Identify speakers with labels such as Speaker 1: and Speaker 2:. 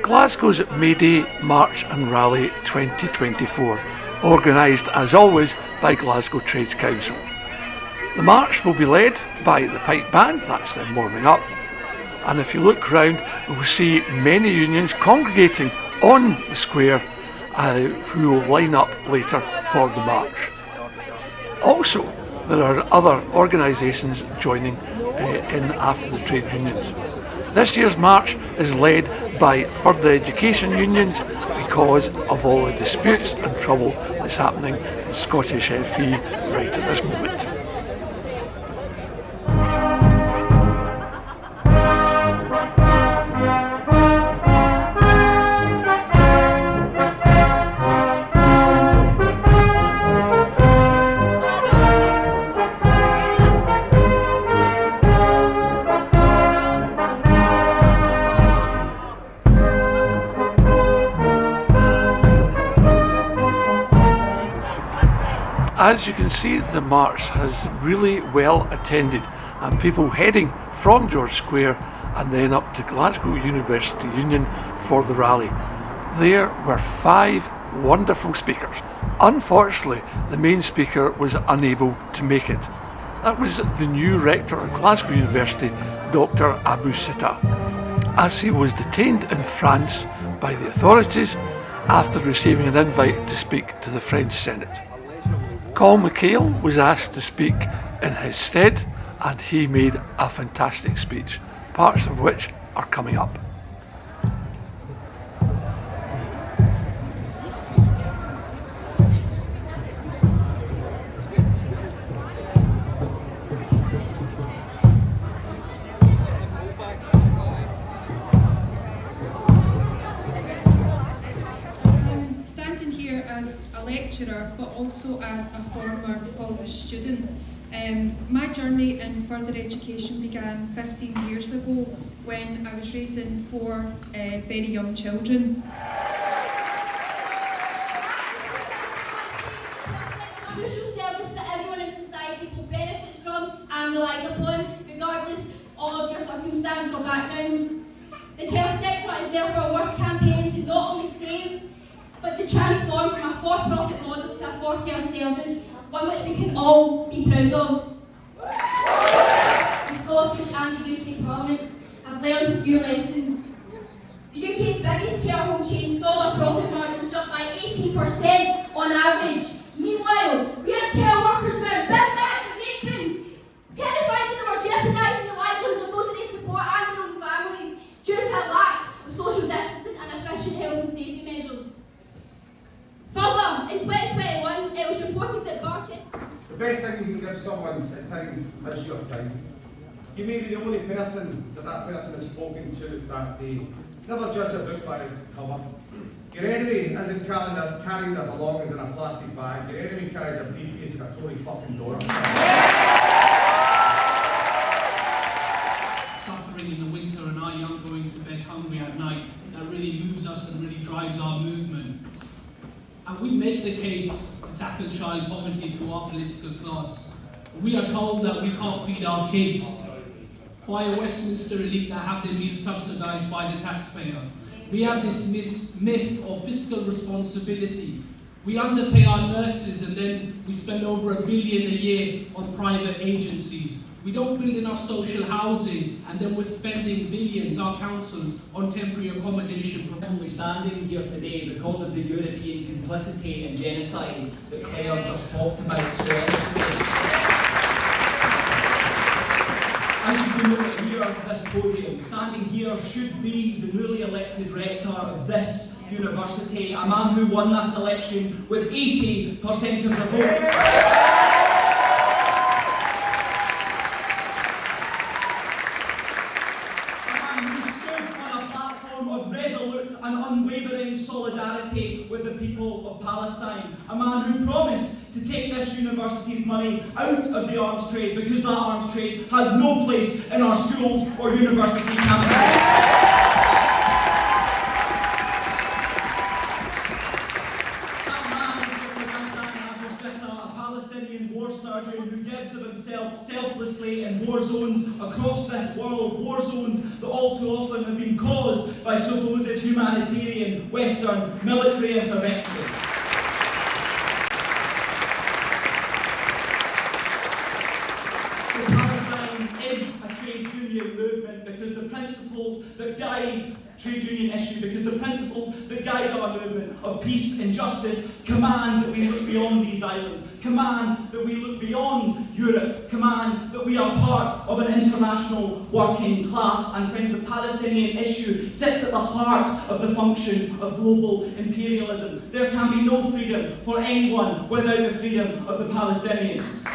Speaker 1: Glasgow's May Day March and Rally 2024, organised as always by Glasgow Trades Council. The march will be led by the pipe band, that's them warming up, and if you look round we'll see many unions congregating on the square who will line up later for the march. Also, there are other organisations joining in after the trade unions. This year's march is led by further education unions because of all the disputes and trouble that's happening in Scottish FE right at this moment. As you can see, the march has really well attended and people heading from George Square and then up to Glasgow University Union for the rally. There were 5 wonderful speakers. Unfortunately, the main speaker was unable to make it. That was the new rector of Glasgow University, Dr. Abu Sita, as he was detained in France by the authorities after receiving an invite to speak to the French Senate. Colin McHale was asked to speak in his stead and he made a fantastic speech, parts of which are coming up.
Speaker 2: Standing here as a lecturer but also as a former college student, my journey in further education began 15 years ago when I was raising 4 very young children.
Speaker 3: A crucial service that everyone in society will benefit from and relies upon, regardless of your circumstance or background. The care sector is therefore worth campaigning to not only save, but to transform from a for-profit model to a for-care service, one which we can all be proud of. The Scottish and the UK Parliaments have learned a few lessons. The UK's biggest care home chain saw their profit margins jump by 18% on average. Meanwhile, we had care workers wearing big bags as aprons, terrified that they were jeopardising the livelihoods of those that they support and their own families due to a lack of social distancing and efficient health and safety measures. Further, in 2021, it was reported that Barchet...
Speaker 4: The best thing you can give someone at times is your time. You may be the only person that person has spoken to that day. Never judge a book by its cover. Your enemy isn't carrying their belongings in a plastic bag. Your enemy carries a briefcase and a Tory fucking door.
Speaker 5: Suffering in the winter and our young going to bed hungry at night, that really moves us and really drives our movement. And we make the case to tackle child poverty to our political class. We are told that we can't feed our kids by a Westminster elite that have their meals subsidised by the taxpayer. We have this myth of fiscal responsibility. We underpay our nurses and then we spend over $1 billion a year on private agencies. We don't build enough social housing and then we're spending billions, our councils, on temporary accommodation.
Speaker 6: We're only standing here today because of the European complicity in genocide that Claire just talked about so eloquently. As you know here at this podium, standing here should be the newly elected rector of this university, a man who won that election with 80% of the vote. Unwavering solidarity with the people of Palestine, a man who promised to take this university's money out of the arms trade because that arms trade has no place in our schools or university campuses. Who gives of himself selflessly in war zones across this world, war zones that all too often have been caused by by supposed humanitarian Western military intervention. So Palestine is a trade union movement because the principles that guide trade union issue, because the principles that guide our movement of peace and justice command that we look beyond these islands, command that we look beyond Europe, command that we are part of an international working class. And friends, the Palestinian issue sits at the heart of the function of global imperialism. There can be no freedom for anyone without the freedom of the Palestinians.